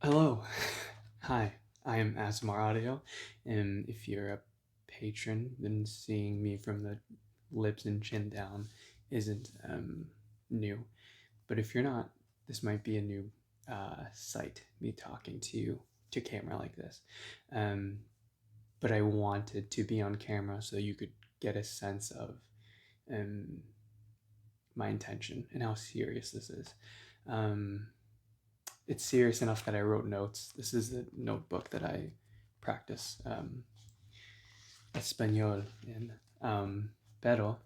Hello. Hi, I am ASMR Audio, and if you're a patron, then seeing me from the lips and chin down isn't new. But if you're not, this might be a new sight, me talking to you to camera like this. Um, but I wanted to be on camera so you could get a sense of um, my intention and how serious this is. Um, it's serious enough that I wrote notes. This is the notebook that I practice Espanol in. Pero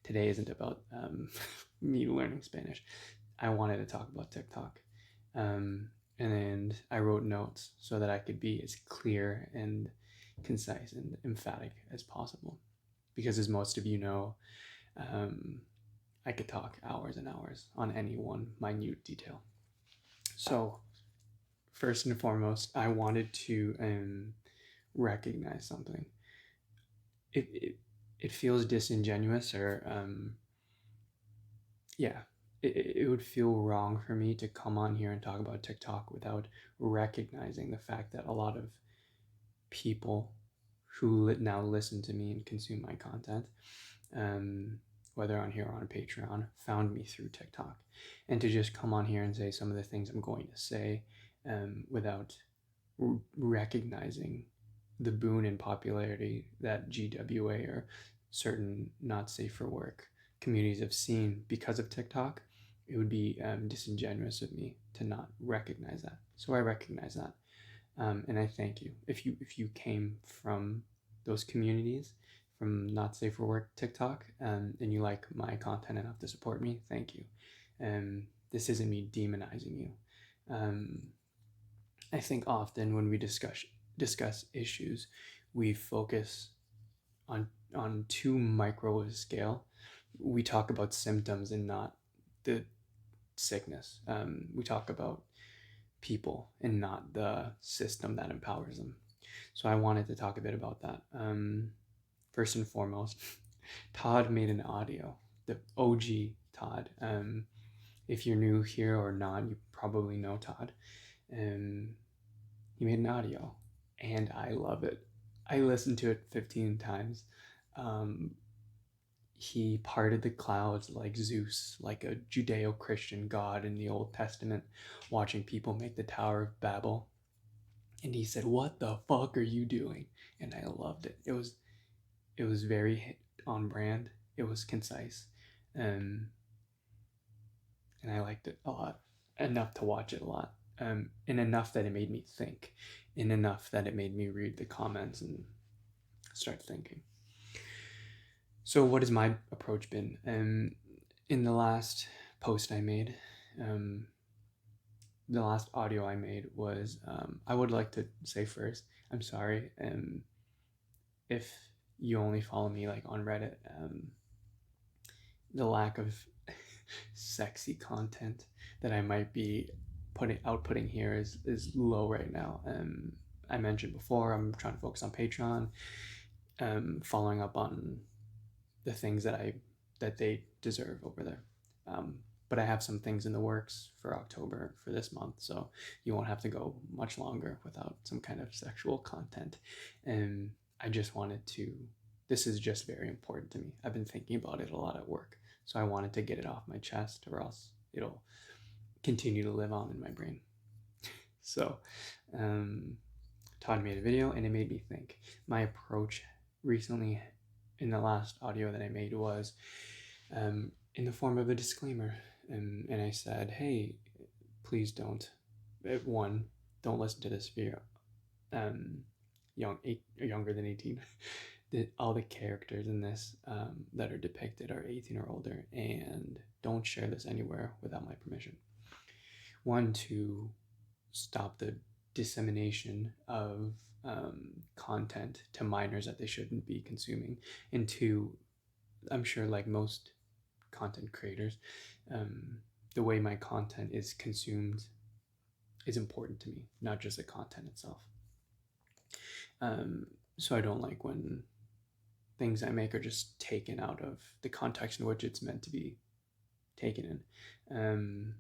today isn't about me learning Spanish. I wanted to talk about TikTok. And I wrote notes so that I could be as clear and concise and emphatic as possible. Because, as most of you know, um, I could talk hours and hours on any one minute detail. So, first and foremost, I wanted to recognize something. It feels disingenuous, or yeah, it would feel wrong for me to come on here and talk about TikTok without recognizing the fact that a lot of people who now listen to me and consume my content, um, whether on here or on Patreon, found me through TikTok. And to just come on here and say some of the things I'm going to say without recognizing the boon in popularity that GWA or certain not safe for work communities have seen because of TikTok, it would be disingenuous of me to not recognize that. So I recognize that, and I thank you. If you came from those communities, from not safe for work TikTok, and you like my content enough to support me, thank you. This isn't me demonizing you. Um, I think often when we discuss issues, we focus on too micro a scale. We talk about symptoms and not the sickness. We talk about people and not the system that empowers them. So I wanted to talk a bit about that. First and foremost, Todd made an audio, the OG Todd. If you're new here or not, you probably know Todd. Um, he made an audio, and I love it. I listened to it 15 times. Um, he parted the clouds like Zeus, like a Judeo Christian god in the Old Testament, watching people make the Tower of Babel. And he said, "What the fuck are you doing?" And I loved it. It was very on brand. It was concise, um, and I liked it a lot. Enough to watch it a lot, and enough that it made me think, and enough that it made me read the comments and start thinking. So, what has my approach been? In the last post I made, um, the last audio I made was I would like to say first, I'm sorry if you only follow me like on Reddit. The lack of sexy content that I might be outputting here is low right now. I mentioned before I'm trying to focus on Patreon, following up on the things that they deserve over there. But I have some things in the works for October for this month, so you won't have to go much longer without some kind of sexual content. And I just wanted to. This is just very important to me. I've been thinking about it a lot at work, so I wanted to get it off my chest, or else it'll continue to live on in my brain. So, um, Todd made a video, and it made me think. My approach recently in the last audio that I made was in the form of a disclaimer. And I said, hey, please don't, one, don't listen to this if you're younger than 18. All the characters in this that are depicted are 18 or older, and don't share this anywhere without my permission. One, to stop the dissemination of content to minors that they shouldn't be consuming. And two, I'm sure, like most content creators, the way my content is consumed is important to me, not just the content itself. So I don't like when things I make are just taken out of the context in which it's meant to be taken in.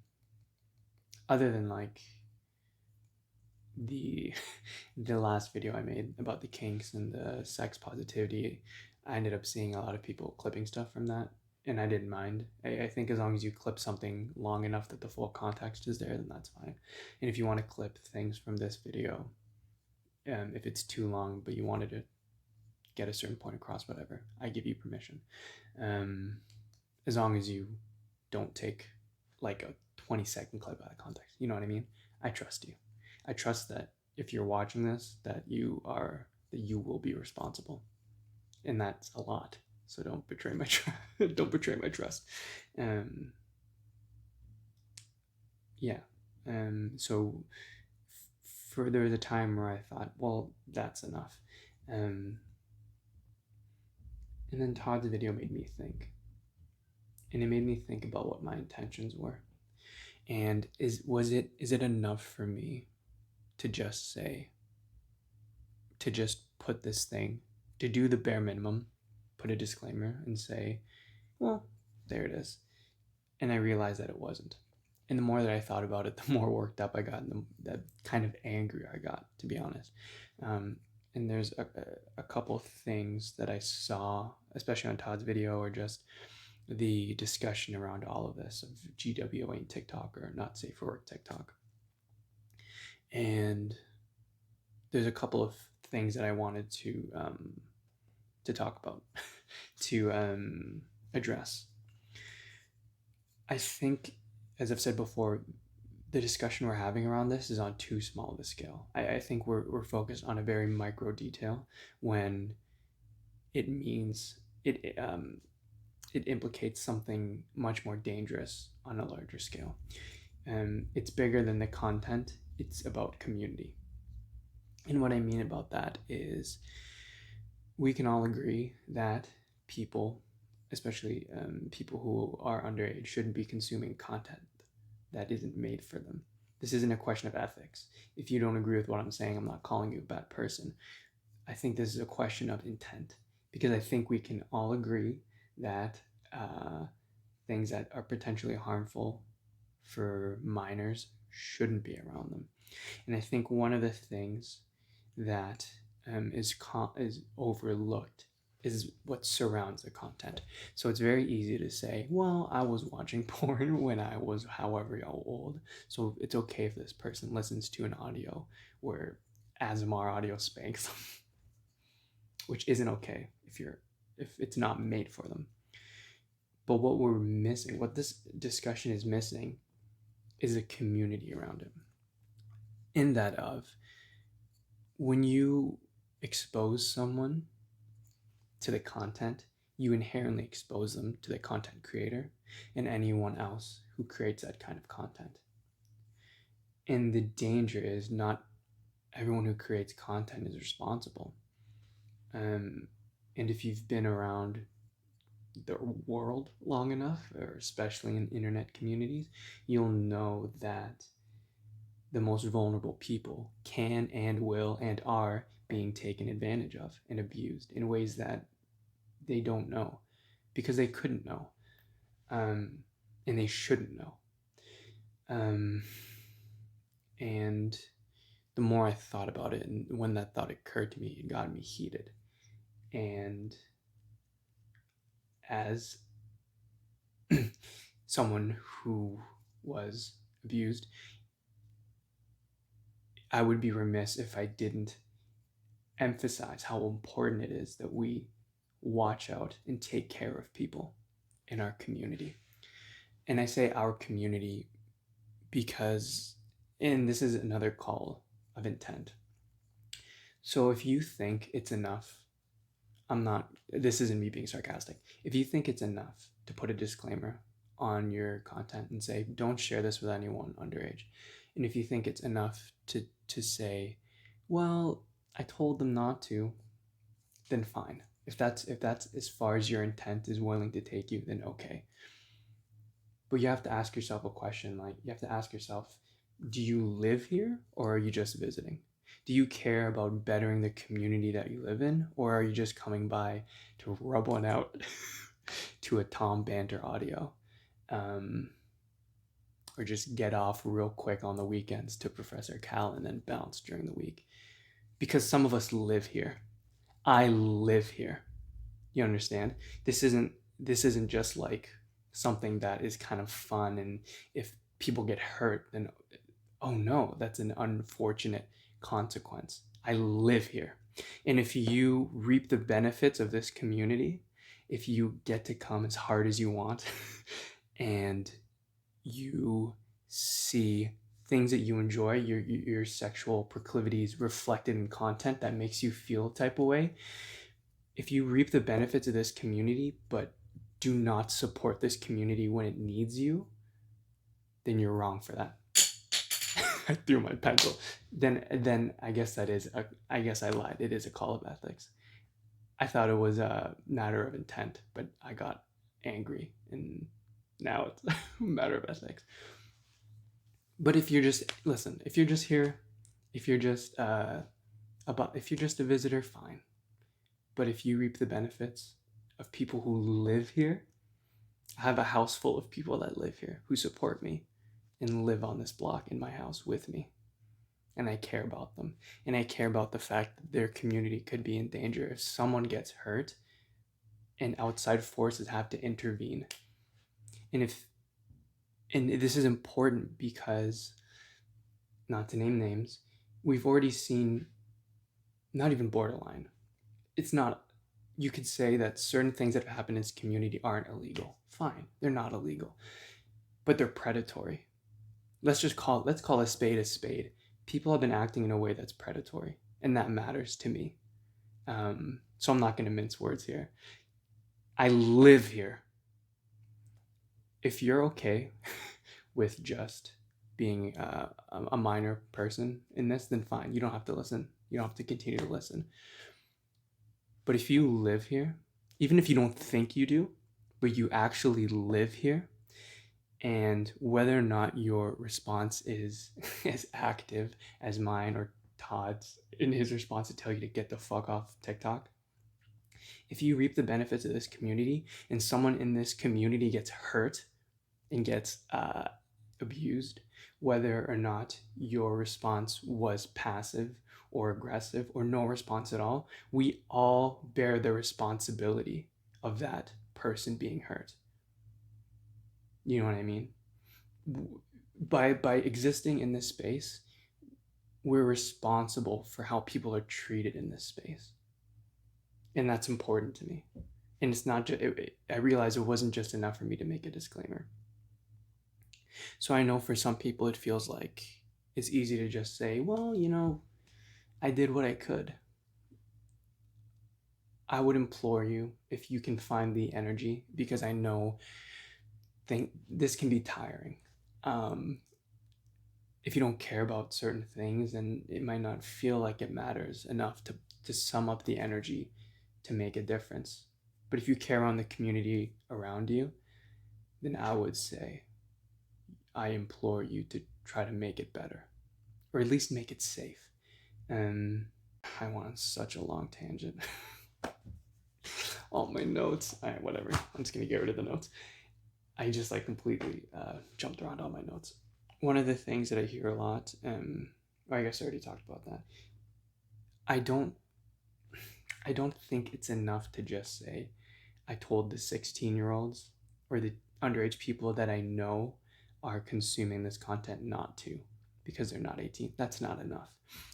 Other than like the the last video I made about the kinks and the sex positivity, I ended up seeing a lot of people clipping stuff from that, and I didn't mind. I think as long as you clip something long enough that the full context is there, then that's fine. And if you want to clip things from this video, if it's too long but you wanted to get a certain point across, whatever, I give you permission. As long as you don't take like a 20-second clip out of context. You know what I mean? I trust you. I trust that if you're watching this, that you will be responsible, and that's a lot. So don't betray my don't betray my trust. Yeah. So there was a time where I thought, well, that's enough. And then Todd's video made me think, and it made me think about what my intentions were. And is it enough for me to just put this thing, to do the bare minimum, put a disclaimer and say, well, there it is. And I realized that it wasn't. And the more that I thought about it, the more worked up I got, and the kind of angry I got, to be honest. And there's a couple things that I saw, especially on Todd's video, or just the discussion around all of this of GWA and TikTok, or not safe for work TikTok. And there's a couple of things that I wanted to talk about, to address. I think, as I've said before, the discussion we're having around this is on too small of a scale. I think we're focused on a very micro detail when it means it implicates something much more dangerous on a larger scale. It's bigger than the content. It's about community. And what I mean about that is, we can all agree that people, especially people who are underage, shouldn't be consuming content that isn't made for them. This isn't a question of ethics. If you don't agree with what I'm saying, I'm not calling you a bad person. I think this is a question of intent, because I think we can all agree that things that are potentially harmful for minors shouldn't be around them. And I think one of the things that is overlooked is what surrounds the content. So it's very easy to say, well, I was watching porn when I was however old, so it's okay if this person listens to an audio where ASMR audio spanks them, which isn't okay if it's not made for them. But what we're missing, what this discussion is missing, is a community around it. In that of, when you expose someone to the content, you inherently expose them to the content creator and anyone else who creates that kind of content. And the danger is, not everyone who creates content is responsible. And if you've been around the world long enough, or especially in internet communities, you'll know that the most vulnerable people can and will and are being taken advantage of and abused in ways that they don't know, because they couldn't know, and they shouldn't know. And the more I thought about it, and when that thought occurred to me, it got me heated. And as someone who was abused, I would be remiss if I didn't emphasize how important it is that we watch out and take care of people in our community. And I say our community because, and this is another call of intent. So if you think it's enough, this isn't me being sarcastic. If you think it's enough to put a disclaimer on your content and say, don't share this with anyone underage, and if you think it's enough to say, well, I told them not to, then fine. If that's as far as your intent is willing to take you, then okay. But you have to ask yourself a question. Like, you have to ask yourself, do you live here, or are you just visiting? Do you care about bettering the community that you live in, or are you just coming by to rub one out to a Tom Banter audio, or or just get off real quick on the weekends to Professor Cal and then bounce during the week. Because some of us live here. I live here. You understand? This isn't just like something that is kind of fun, and if people get hurt, then oh no, that's an unfortunate consequence. I live here. And if you reap the benefits of this community, if you get to come as hard as you want and you see things that you enjoy, your sexual proclivities reflected in content that makes you feel a type of way, if you reap the benefits of this community but do not support this community when it needs you, then you're wrong for that. I threw my pencil. Then I guess I guess I lied. It is a call of ethics. I thought it was a matter of intent, but I got angry, and now it's a matter of ethics. But if you're just listen, if you're just here, if you're just if you're just a visitor, fine. But if you reap the benefits of people who live here, I have a house full of people that live here who support me and live on this block in my house with me. And I care about them. And I care about the fact that their community could be in danger if someone gets hurt and outside forces have to intervene. And this is important because, not to name names, we've already seen, not even borderline, it's not, you could say that certain things that have happened in this community aren't illegal. Fine, they're not illegal, but they're predatory. Let's call a spade a spade. People have been acting in a way that's predatory, and that matters to me. So I'm not going to mince words here. I live here. If you're okay with just being a minor person in this, then fine. You don't have to listen. You don't have to continue to listen. But if you live here, even if you don't think you do, but you actually live here, and whether or not your response is as active as mine or Todd's in his response to tell you to get the fuck off TikTok, if you reap the benefits of this community and someone in this community gets hurt and gets abused, whether or not your response was passive or aggressive or no response at all, we all bear the responsibility of that person being hurt. You know what I mean? By existing in this space, we're responsible for how people are treated in this space. And that's important to me. And it's not just, I realized it wasn't just enough for me to make a disclaimer. So I know for some people it feels like it's easy to just say, well, I did what I could. I would implore you, if you can find the energy, because I know this can be tiring. If you don't care about certain things, then it might not feel like it matters enough to sum up the energy to make a difference. But if you care on the community around you, then I would say, I implore you to try to make it better, or at least make it safe. And I went on such a long tangent. All my notes. All right, whatever. I'm just gonna get rid of the notes. I just completely jumped around all my notes. One of the things that I hear a lot, I guess I already talked about that. I don't think it's enough to just say, I told the 16-year-olds or the underage people that I know are consuming this content not to, because they're not 18. That's not enough.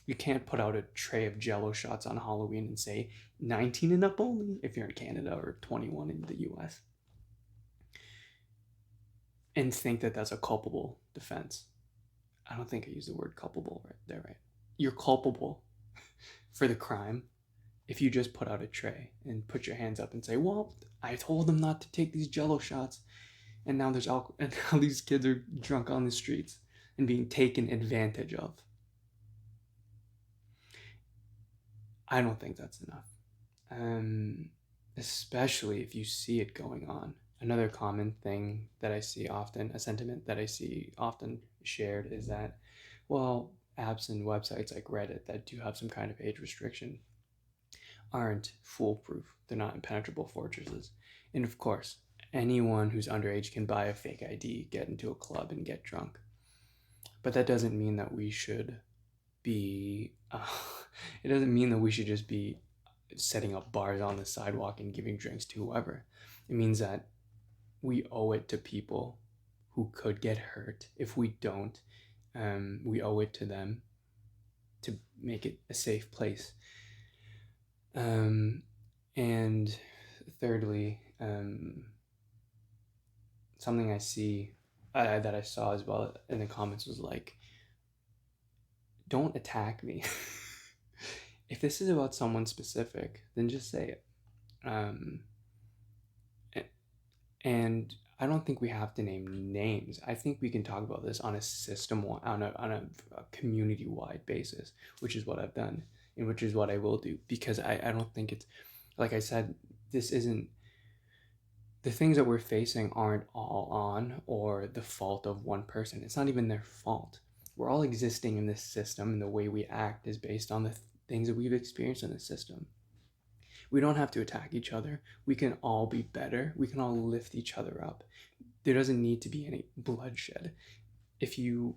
You can't put out a tray of Jello shots on Halloween and say 19 and up only if you're in Canada, or 21 in the US, and think that that's a culpable defense. I don't think I used the word culpable right there, right? You're culpable for the crime if you just put out a tray and put your hands up and say, well, I told them not to take these Jello shots, and now there's alcohol, and now these kids are drunk on the streets and being taken advantage of. I don't think that's enough. Especially if you see it going on. Another common thing that I see often, a sentiment that I see often shared, is that, well, apps and websites like Reddit that do have some kind of age restriction aren't foolproof. They're not impenetrable fortresses. And of course, anyone who's underage can buy a fake ID, get into a club, and get drunk. But that doesn't mean that we should be, it doesn't mean that we should just be setting up bars on the sidewalk and giving drinks to whoever. It means that we owe it to people who could get hurt. If we don't, we owe it to them to make it a safe place. And thirdly, something I see that I saw as well in the comments was like, don't attack me. If this is about someone specific, then just say it. And I don't think we have to name names. I think we can talk about this on a system, on a community-wide basis, which is what I've done and which is what I will do, because I don't think it's, like I said, this isn't, the things that we're facing aren't all on or the fault of one person. It's not even their fault. We're all existing in this system, and the way we act is based on the things that we've experienced in the system. We don't have to attack each other. We can all be better. We can all lift each other up. There doesn't need to be any bloodshed. If you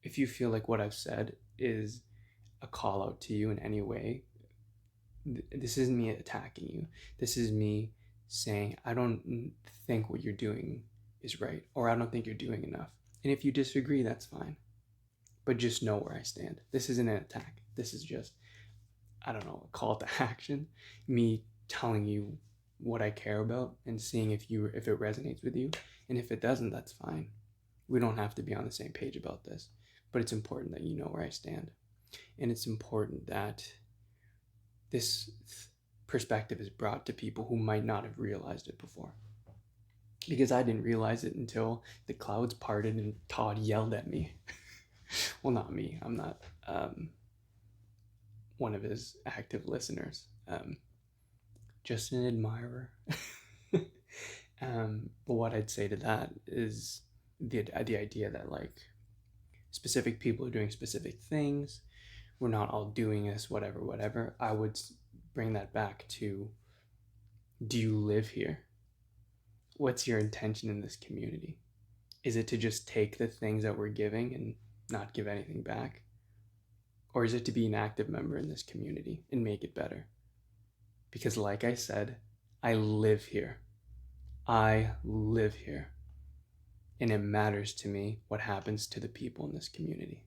feel like what I've said is a call out to you in any way, this isn't me attacking you. This is me saying, I don't think what you're doing is right, or I don't think you're doing enough. And if you disagree, that's fine. But just know where I stand. This isn't an attack. This is just, I don't know, a call to action. Me telling you what I care about and seeing if it resonates with you. And if it doesn't, that's fine. We don't have to be on the same page about this. But it's important that you know where I stand. And it's important that this perspective is brought to people who might not have realized it before. Because I didn't realize it until the clouds parted and Todd yelled at me. Well, not me. I'm not one of his active listeners. Just an admirer. But what I'd say to that is the idea that like specific people are doing specific things. We're not all doing this, whatever. I would bring that back to, do you live here? What's your intention in this community? Is it to just take the things that we're giving and not give anything back? Or is it to be an active member in this community and make it better? Because like I said, I live here. I live here. And it matters to me what happens to the people in this community.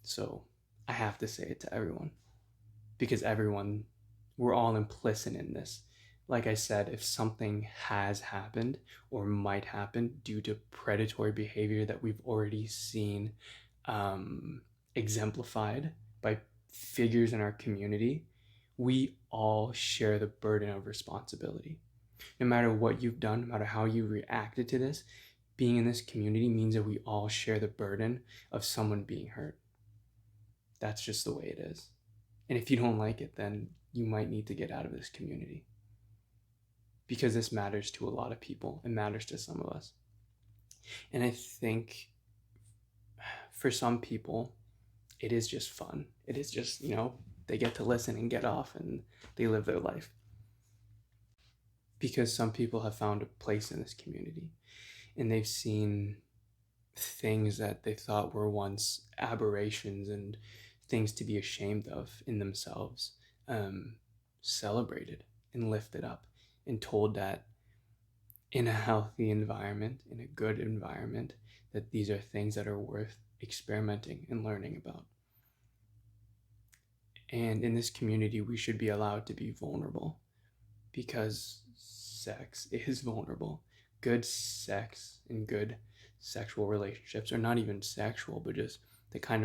So I have to say it to everyone. Because everyone, we're all implicit in this. Like I said, if something has happened or might happen due to predatory behavior that we've already seen exemplified by figures in our community, we all share the burden of responsibility. No matter what you've done, no matter how you reacted to this, being in this community means that we all share the burden of someone being hurt. That's just the way it is. And if you don't like it, then you might need to get out of this community. Because this matters to a lot of people. It matters to some of us. And I think for some people, it is just fun. It is just, they get to listen and get off and they live their life. Because some people have found a place in this community and they've seen things that they thought were once aberrations and things to be ashamed of in themselves, celebrated and lifted up and told that in a healthy environment, in a good environment, that these are things that are worth experimenting and learning about. And in this community, we should be allowed to be vulnerable because sex is vulnerable. Good sex and good sexual relationships are not even sexual, but just the kind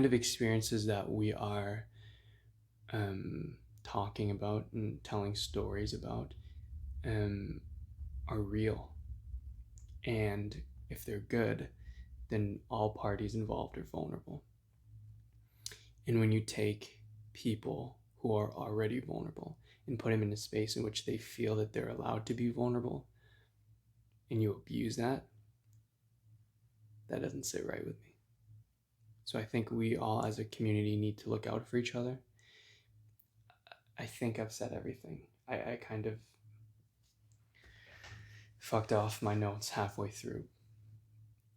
of experiences that we are talking about and telling stories about are real. And if they're good, then all parties involved are vulnerable. And when you take people who are already vulnerable and put them in a space in which they feel that they're allowed to be vulnerable, and you abuse that, that doesn't sit right with me. So I think we all as a community need to look out for each other. I think I've said everything. I kind of fucked off my notes halfway through.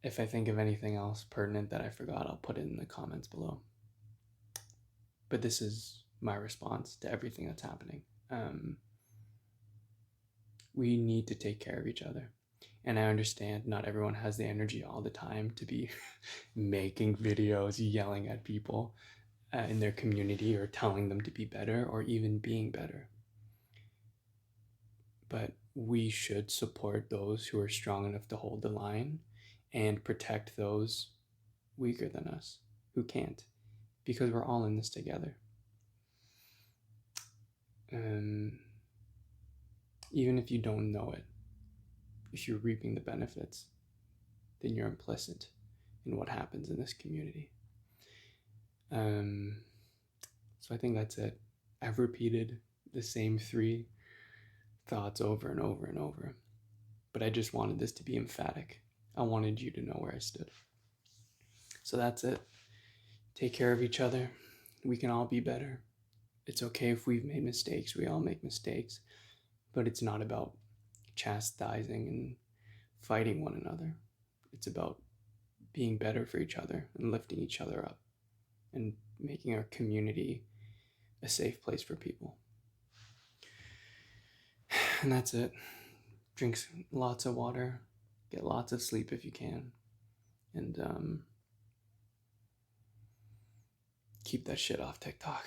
If I think of anything else pertinent that I forgot, I'll put it in the comments below. But this is my response to everything that's happening. We need to take care of each other. And I understand not everyone has the energy all the time to be making videos, yelling at people in their community or telling them to be better or even being better. But we should support those who are strong enough to hold the line and protect those weaker than us who can't, because we're all in this together. Even if you don't know it, if you're reaping the benefits, then you're implicit in what happens in this community. So I think that's it. I've repeated the same 3 thoughts over and over and over, but I just wanted this to be emphatic. I wanted you to know where I stood. So that's it. Take care of each other. We can all be better. It's okay if we've made mistakes. We all make mistakes, but it's not about chastising and fighting one another. It's about being better for each other and lifting each other up and making our community a safe place for people. And that's it. Drink lots of water, get lots of sleep if you can, and keep that shit off TikTok.